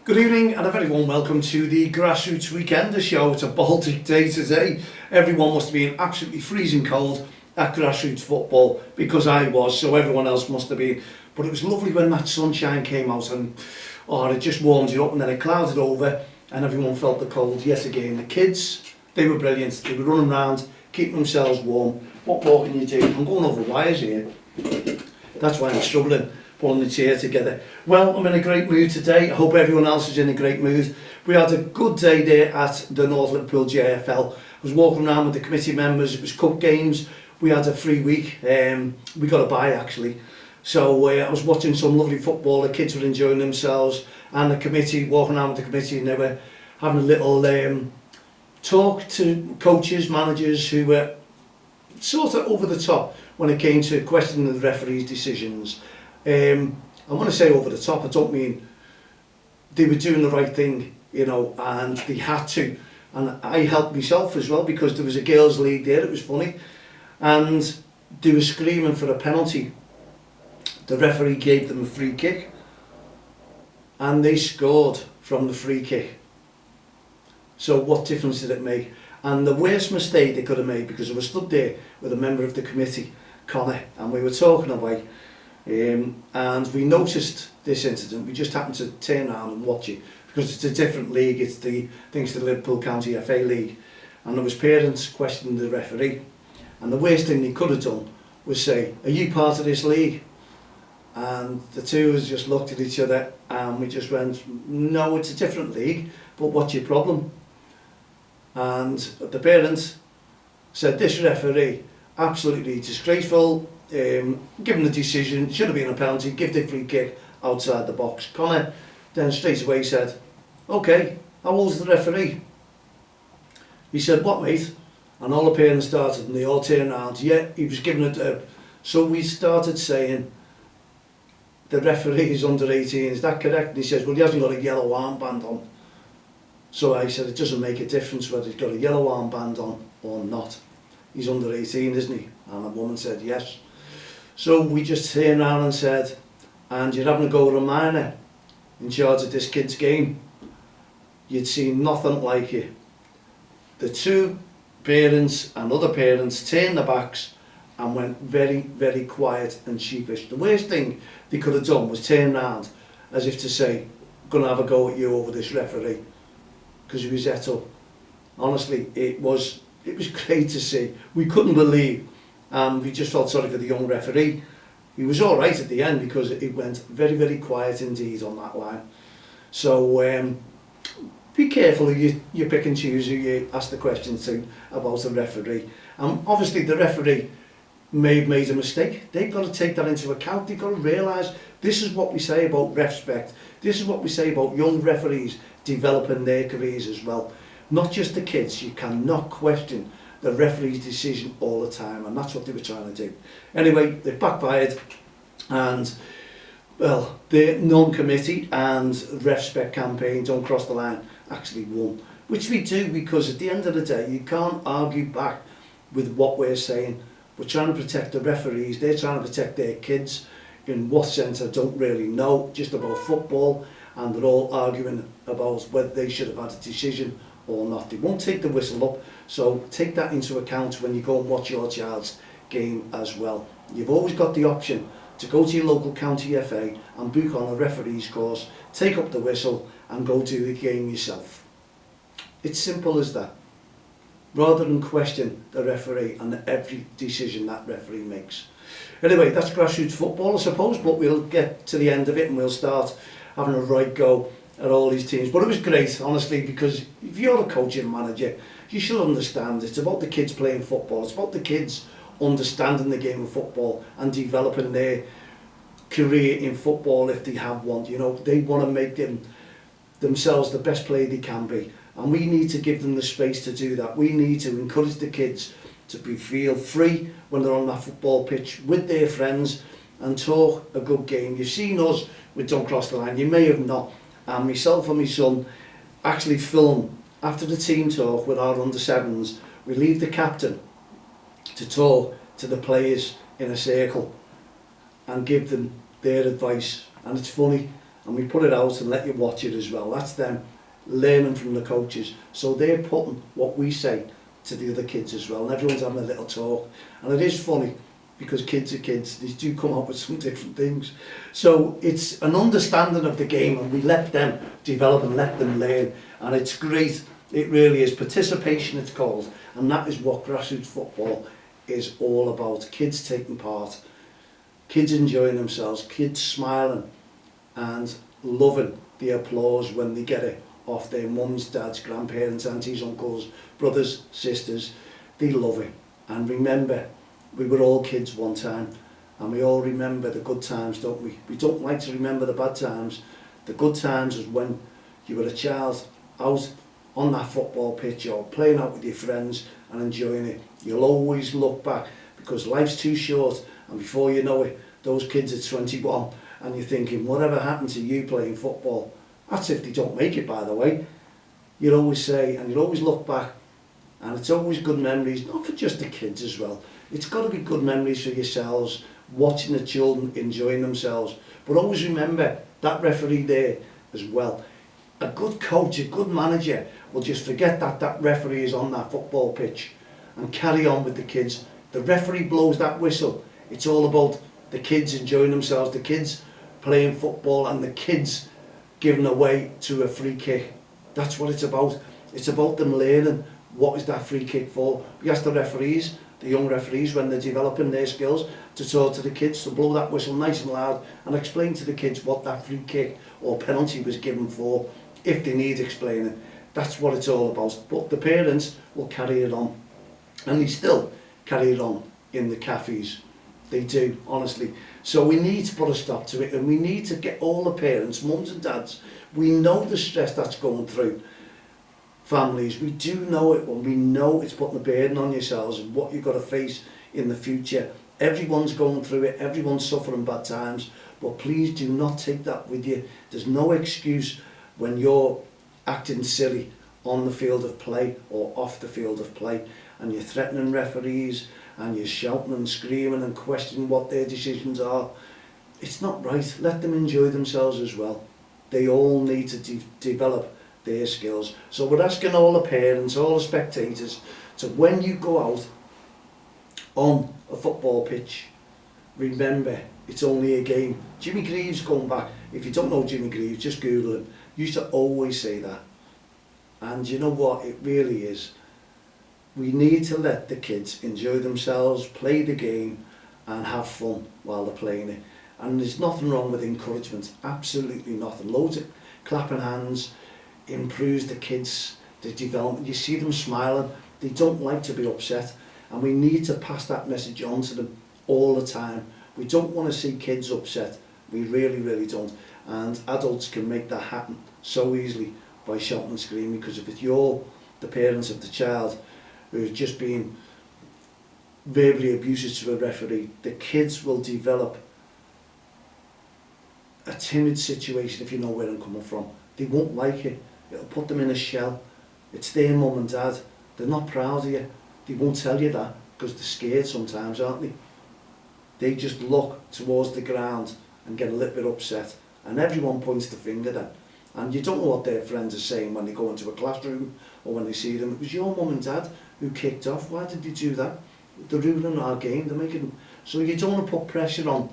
Good evening and a very warm welcome to the Grassroots Weekender show. It's a Baltic day today. Everyone must have been absolutely freezing cold at Grassroots football because I was, so everyone else must have been. But it was lovely when that sunshine came out and it just warmed you up, and then it clouded over and everyone felt the cold yet again. The kids, they were brilliant. They were running around, keeping themselves warm. What more can you do? I'm going over wires here. That's why I'm struggling pulling the chair together. Well, I'm in a great mood today. I hope everyone else is in a great mood. We had a good day there at the North Liverpool JFL. I was walking around with the committee members. It was cup games. We had a free week. We got a bye actually. So I was watching some lovely football. The kids were enjoying themselves, and the committee, walking around with the committee, and they were having a little talk to coaches, managers who were sort of over the top when it came to questioning the referee's decisions. I want to say over the top, I don't mean they were doing the right thing, you know, and they had to. And I helped myself as well because there was a girls' league there, it was funny. And they were screaming for a penalty. The referee gave them a free kick and they scored from the free kick. So what difference did it make? And the worst mistake they could have made, because I was stood there with a member of the committee, Connor, and we were talking away. And we noticed this incident. We just happened to turn around and watch it because it's a different league. It's the Liverpool County FA League, and there was parents questioning the referee, and the worst thing they could have done was say, "Are you part of this league?" And the two of us just looked at each other and we just went, "No, it's a different league, but what's your problem?" And the parents said, "This referee, absolutely disgraceful. Given the decision, should have been a penalty, give the free kick outside the box." Connor then straight away said, "Okay, how old's the referee?" He said, "What, mate?" And all the parents started and they all turned around. Yeah, he was given it. So we started saying, "The referee is under 18, is that correct?" And he says, "Well, he hasn't got a yellow armband on." So I said, "It doesn't make a difference whether he's got a yellow armband on or not. He's under 18, isn't he?" And the woman said, "Yes." So we just turned around and said, "And you're having a go at a minor in charge of this kid's game. You'd seen nothing like it." The two parents and other parents turned their backs and went very, very quiet and sheepish. The worst thing they could have done was turn around as if to say, "I'm going to have a go at you over this referee," because he was et up. Honestly, it was great to see. We couldn't believe. We just felt sorry for the young referee. He was all right at the end because it went very, very quiet indeed on that line. So be careful who you pick and choose who you ask the questions to about the referee. And obviously the referee may have made a mistake. They've got to take that into account. They've got to realise this is what we say about REFspect. This is what we say about young referees developing their careers as well. Not just the kids. You cannot question the referee's decision all the time, and that's what they were trying to do. Anyway, they backfired, and well, the non-committee and REFspect campaign, Don't Cross the Line, actually won, which we do because at the end of the day you can't argue back with what we're saying. We're trying to protect the referees, they're trying to protect their kids. In what sense I don't really know, just about football, and they're all arguing about whether they should have had a decision or not. They won't take the whistle up, so take that into account when you go and watch your child's game as well. You've always got the option to go to your local county FA and book on a referee's course, take up the whistle and go to the game yourself. It's simple as that, rather than question the referee and every decision that referee makes. Anyway, that's grassroots football, I suppose, but we'll get to the end of it and we'll start having a right go at all these teams. But it was great, honestly, because if you're a coach and manager, you should understand it's about the kids playing football. It's about the kids understanding the game of football and developing their career in football if they have one. You know, they want to make themselves the best player they can be. And we need to give them the space to do that. We need to encourage the kids to feel free when they're on that football pitch with their friends and talk a good game. You've seen us with Don't Cross the Line, you may have not. And myself and my son actually film after the team talk with our under-7s. We leave the captain to talk to the players in a circle and give them their advice. And it's funny, and we put it out and let you watch it as well. That's them learning from the coaches. So they're putting what we say to the other kids as well, and everyone's having a little talk. And it is funny, because kids are kids, they do come up with some different things. So it's an understanding of the game, and we let them develop and let them learn, and it's great. It really is. Participation, it's called, and that is what grassroots football is all about. Kids taking part, kids enjoying themselves, kids smiling and loving the applause when they get it off their mums, dads, grandparents, aunties, uncles, brothers, sisters. They love it. And remember, we were all kids one time, and we all remember the good times, don't we? We don't like to remember the bad times. The good times is when you were a child out on that football pitch or playing out with your friends and enjoying it. You'll always look back, because life's too short, and before you know it, those kids are 21 and you're thinking, whatever happened to you playing football? That's if they don't make it, by the way. You'll always say, and you'll always look back, and it's always good memories, not for just the kids as well. It's got to be good memories for yourselves, watching the children enjoying themselves. But always remember that referee there as well. A good coach, a good manager will just forget that that referee is on that football pitch and carry on with the kids. The referee blows that whistle. It's all about the kids enjoying themselves, the kids playing football, and the kids giving away to a free kick. That's what it's about. It's about them learning what is that free kick for. We ask the referees, the young referees, when they're developing their skills, to talk to the kids, to blow that whistle nice and loud and explain to the kids what that free kick or penalty was given for, if they need explaining. That's what it's all about. But the parents will carry it on, and they still carry it on in the cafes. They do, honestly. So we need to put a stop to it, and we need to get all the parents, mums and dads, we know the stress that's going through families. We do know it, when we know it's putting a burden on yourselves and what you've got to face in the future. Everyone's going through it, everyone's suffering bad times, but please do not take that with you. There's no excuse when you're acting silly on the field of play or off the field of play, and you're threatening referees and you're shouting and screaming and questioning what their decisions are. It's not right. Let them enjoy themselves as well. They all need to develop their skills. So we're asking all the parents, all the spectators, to when you go out on a football pitch, remember it's only a game. Jimmy Greaves, going back, if you don't know Jimmy Greaves, just Google him, used to always say that. And you know what, it really is. We need to let the kids enjoy themselves, play the game and have fun while they're playing it. And there's nothing wrong with encouragement, absolutely nothing. Loads of clapping hands improves the kids, the development. You see them smiling, they don't like to be upset, and we need to pass that message on to them all the time. We don't want to see kids upset, we really, really don't. And adults can make that happen so easily by shouting and screaming, because if it's the parents of the child who's just been verbally abusive to a referee, the kids will develop a timid situation, if you know where I'm coming from. They won't like it. It'll put them in a shell. It's their mum and dad. They're not proud of you. They won't tell you that because they're scared sometimes, aren't they? They just look towards the ground and get a little bit upset, and everyone points the finger then. And you don't know what their friends are saying when they go into a classroom or when they see them. It was your mum and dad who kicked off. Why did they do that? They're ruining our game. They're making... So you don't want to put pressure on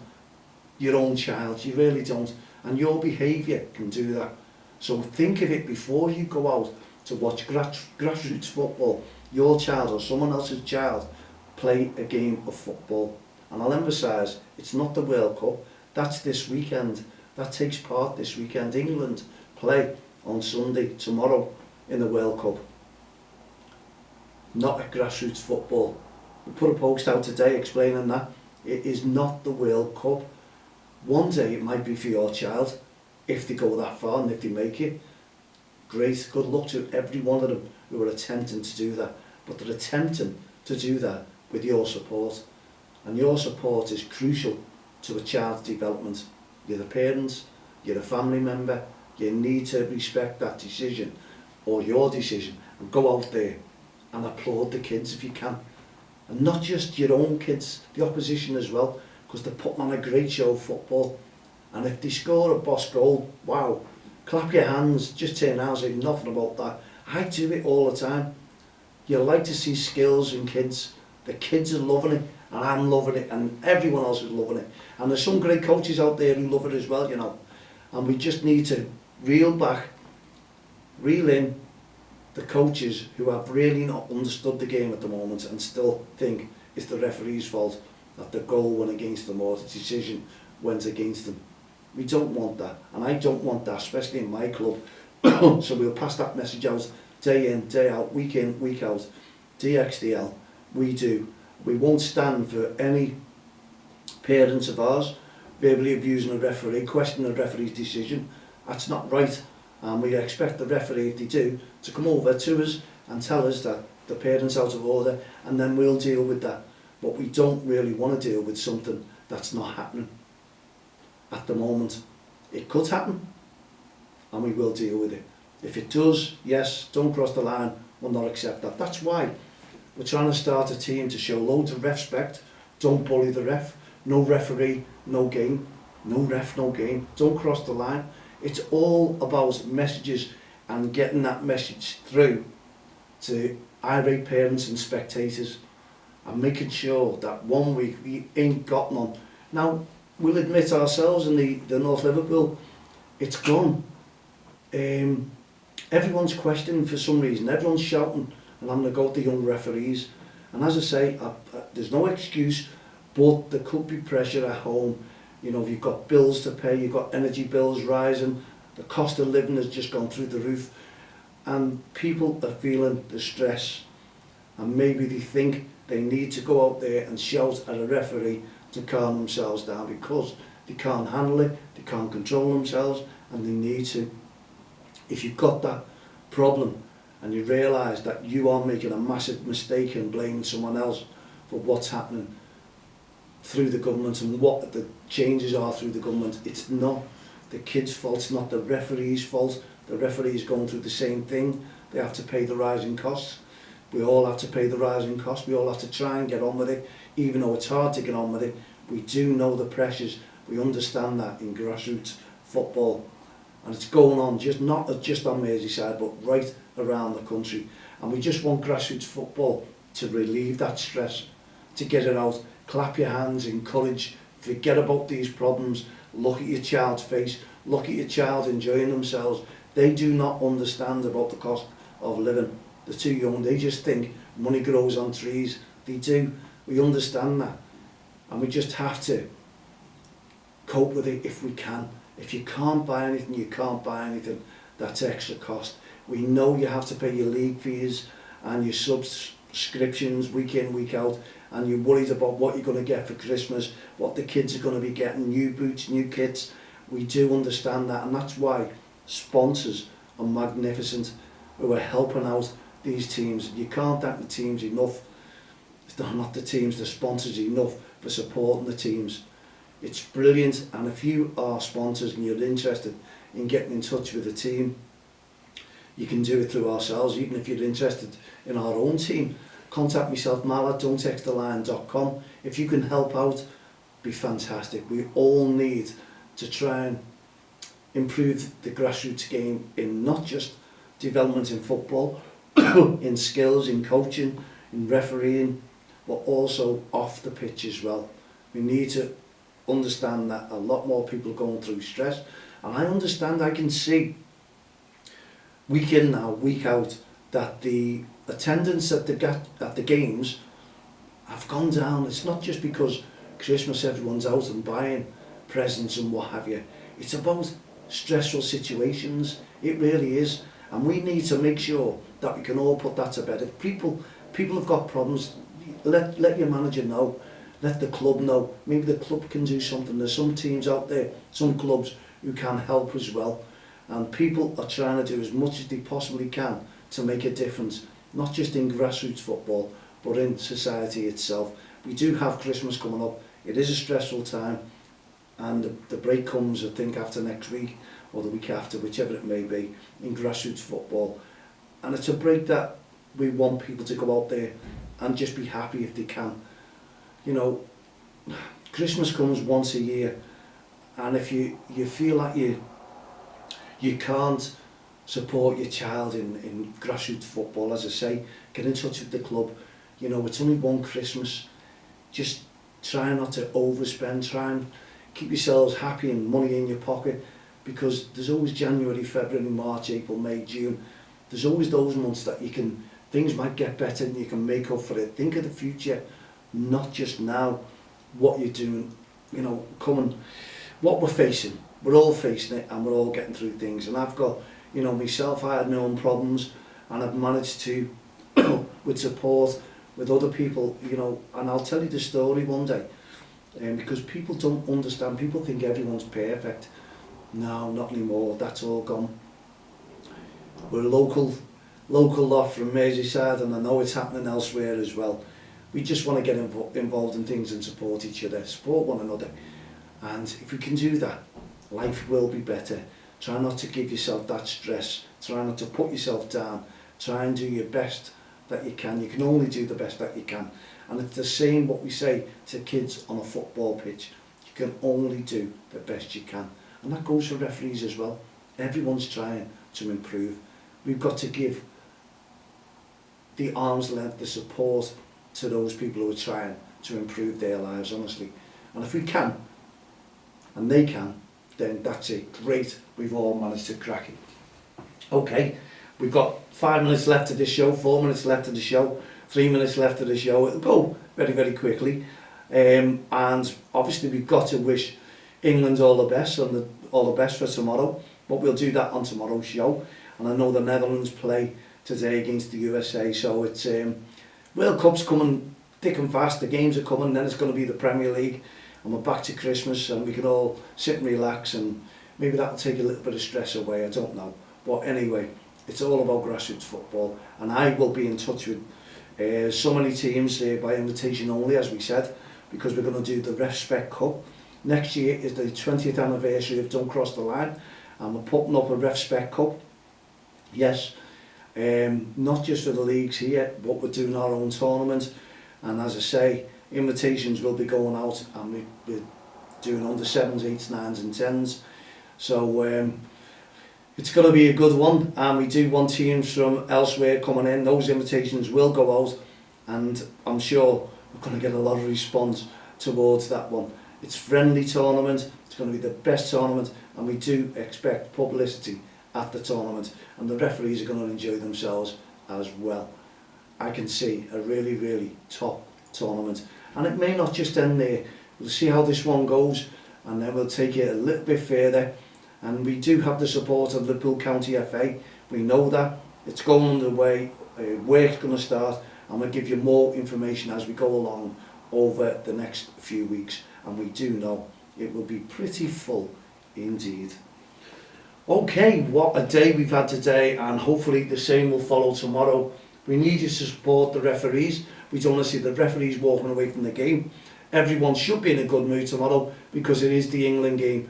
your own child. You really don't. And your behaviour can do that. So think of it before you go out to watch grassroots football. Your child or someone else's child play a game of football. And I'll emphasise, it's not the World Cup. That's this weekend. That takes part this weekend. England play on Sunday, tomorrow, in the World Cup. Not a grassroots football. We put a post out today explaining that. It is not the World Cup. One day it might be for your child, if they go that far and if they make it. Great, good luck to every one of them who are attempting to do that. But they're attempting to do that with your support. And your support is crucial to a child's development. You're the parents, you're a family member, you need to respect that decision, or your decision, and go out there and applaud the kids if you can. And not just your own kids, the opposition as well, because they're putting on a great show of football. And if they score a boss goal, wow, clap your hands, just turn around and say nothing about that. I do it all the time. You like to see skills in kids. The kids are loving it, and I'm loving it, and everyone else is loving it. And there's some great coaches out there who love it as well, you know. And we just need to reel in the coaches who have really not understood the game at the moment and still think it's the referee's fault that the goal went against them or the decision went against them. We don't want that, and I don't want that, especially in my club. So we'll pass that message out day in, day out, week in, week out. DXTL, we won't stand for any parents of ours verbally abusing a referee, questioning a referee's decision. That's not right, and we expect the referee, if they do, to come over to us and tell us that the parent's out of order, and then we'll deal with that. But we don't really want to deal with something that's not happening at the moment. It could happen, and we will deal with it. If it does, yes, don't cross the line, we'll not accept that. That's why we're trying to start a team to show loads of REFspect. Don't bully the ref. No referee, no game. No ref, no game. Don't cross the line. It's all about messages and getting that message through to irate parents and spectators, and making sure that 1 week we ain't got none. Now, we'll admit ourselves in the North Liverpool, it's gone. Everyone's questioning for some reason, everyone's shouting and having to go at the young referees. And as I say, there's no excuse, but there could be pressure at home. You know, you've got bills to pay, you've got energy bills rising, the cost of living has just gone through the roof, and people are feeling the stress, and maybe they think they need to go out there and shout at a referee to calm themselves down because they can't handle it, they can't control themselves, and they need to. If you've got that problem and you realise that you are making a massive mistake and blaming someone else for what's happening through the government and what the changes are through the government, it's not the kids' fault, it's not the referee's fault. The referee's going through the same thing. They have to pay the rising costs. We all have to pay the rising costs. We all have to try and get on with it, even though it's hard to get on with it. We do know the pressures. We understand that in grassroots football. And it's going on, not just on Merseyside, but right around the country. And we just want grassroots football to relieve that stress, to get it out. Clap your hands, encourage, forget about these problems. Look at your child's face, look at your child enjoying themselves. They do not understand about the cost of living. They're too young, they just think money grows on trees. They do, we understand that. And we just have to cope with it if we can. If you can't buy anything, you can't buy anything. That's extra cost. We know you have to pay your league fees and your subscriptions week in, week out, and you're worried about what you're going to get for Christmas, what the kids are going to be getting, new boots, new kits. We do understand that, and that's why sponsors are magnificent who are helping out these teams. You can't thank the teams enough. It's not the teams, the sponsors enough for supporting the teams. It's brilliant, and if you are sponsors and you're interested in getting in touch with the team, you can do it through ourselves. Even if you're interested in our own team, contact myself, mal at don'ttexttheline.com. If you can help out, be fantastic. We all need to try and improve the grassroots game in not just development in football, in skills, in coaching, in refereeing, but also off the pitch as well. We need to understand that a lot more people are going through stress, and I understand, I can see week in now, week out, that the attendance at the games have gone down. It's not just because Christmas everyone's out and buying presents and what have you. It's about stressful situations. It really is, and we need to make sure that we can all put that to bed. If people have got problems, let your manager know, let the club know. Maybe the club can do something. There's some teams out there, some clubs who can help as well, and people are trying to do as much as they possibly can to make a difference, not just in grassroots football but in society itself. We do have Christmas coming up. It is a stressful time, and the break comes, I think, after next week or the week after, whichever it may be, in grassroots football. And it's a break that we want people to go out there and just be happy if they can. You know, Christmas comes once a year, And if you feel like you can't support your child in grassroots football, as I say, get in touch with the club. You know, it's only one Christmas. Just try not to overspend. Try and keep yourselves happy and money in your pocket, because there's always January, February, March, April, May, June. There's always those months that things might get better and you can make up for it. Think of the future, not just now, what you're doing, you know, what we're facing. We're all facing it and we're all getting through things. And I've got, you know, myself, I had my own problems, and I've managed to, with support, with other people, you know, and I'll tell you the story one day, because people don't understand. People think everyone's perfect. No, not anymore. That's all gone. We're a local lot from Merseyside, and I know it's happening elsewhere as well. We just want to get involved in things and support each other, support one another. And if we can do that, life will be better. Try not to give yourself that stress. Try not to put yourself down. Try and do your best that you can. You can only do the best that you can. And it's the same what we say to kids on a football pitch. You can only do the best you can. And that goes for referees as well. Everyone's trying to improve. We've got to give the arm's length, the support to those people who are trying to improve their lives, honestly. And if we can, and they can, then that's it. Great, we've all managed to crack it. Okay, we've got 5 minutes left of the show, 4 minutes left of the show, 3 minutes left of the show. It'll go very, very quickly. And obviously we've got to wish England all the best and all the best for tomorrow. But we'll do that on tomorrow's show. And I know the Netherlands play today against the USA, so it's World Cup's coming thick and fast. The games are coming, then it's going to be the Premier League, and we're back to Christmas, and we can all sit and relax, and maybe that'll take a little bit of stress away, I don't know. But anyway, it's all about grassroots football, and I will be in touch with so many teams by invitation only, as we said, because we're going to do the REFspect Cup. Next year is the 20th anniversary of Don't Cross the Line, and we're putting up a REFspect Cup. Yes, not just for the leagues here, but we're doing our own tournament. And as I say, invitations will be going out, and we're doing under 7s, 8s, 9s and 10s. So it's going to be a good one, and we do want teams from elsewhere coming in. Those invitations will go out, and I'm sure we're going to get a lot of response towards that one. It's a friendly tournament, it's going to be the best tournament, and we do expect publicity at the tournament, and the referees are going to enjoy themselves as well. I can see a really, really top tournament, and it may not just end there. We'll see how this one goes, and then we'll take it a little bit further. And we do have the support of Liverpool County FA. We know that it's going underway, work's going to start, and we'll give you more information as we go along over the next few weeks. And we do know it will be pretty full indeed. Okay, what a day we've had today, and hopefully the same will follow tomorrow. We need you to support the referees. We don't want to see the referees walking away from the game. Everyone should be in a good mood tomorrow, because it is the England game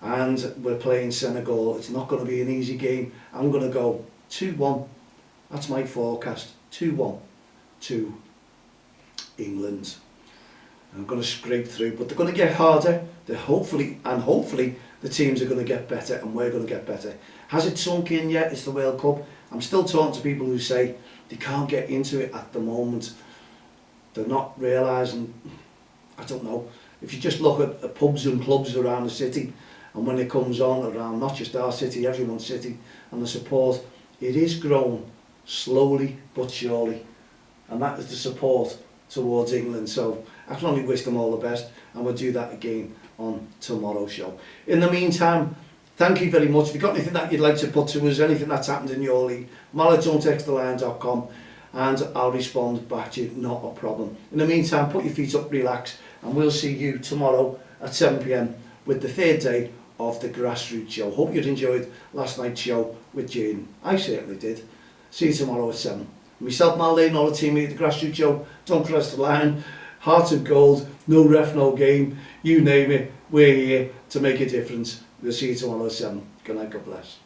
and we're playing Senegal. It's not going to be an easy game. I'm going to go 2-1. That's my forecast. 2-1 to England. I'm going to scrape through, but they're going to get harder. They're hopefully the teams are going to get better, and we're going to get better. Has it sunk in yet? It's the World Cup. I'm still talking to people who say they can't get into it at the moment. They're not realising, I don't know, if you just look at the pubs and clubs around the city, and when it comes on around not just our city, everyone's city, and the support, it is growing slowly but surely, and that is the support towards England. So I can only wish them all the best, and we'll do that again on tomorrow's show. In the meantime, thank you very much. If you've got anything that you'd like to put to us, anything that's happened in your league, mal@don'ttextheline.com, and I'll respond back to you, not a problem. In the meantime, put your feet up, relax, and we'll see you tomorrow at 7 p.m. with the third day of the Grassroots Show. Hope you'd enjoyed last night's show with Jane. I certainly did. See you tomorrow at 7. Myself, Mal Lane, all the team here at the Grassroots Show. Don't cross the line. Heart of gold. No ref, no game. You name it. We're here to make a difference. We'll see you tomorrow at 7. Good night. God bless.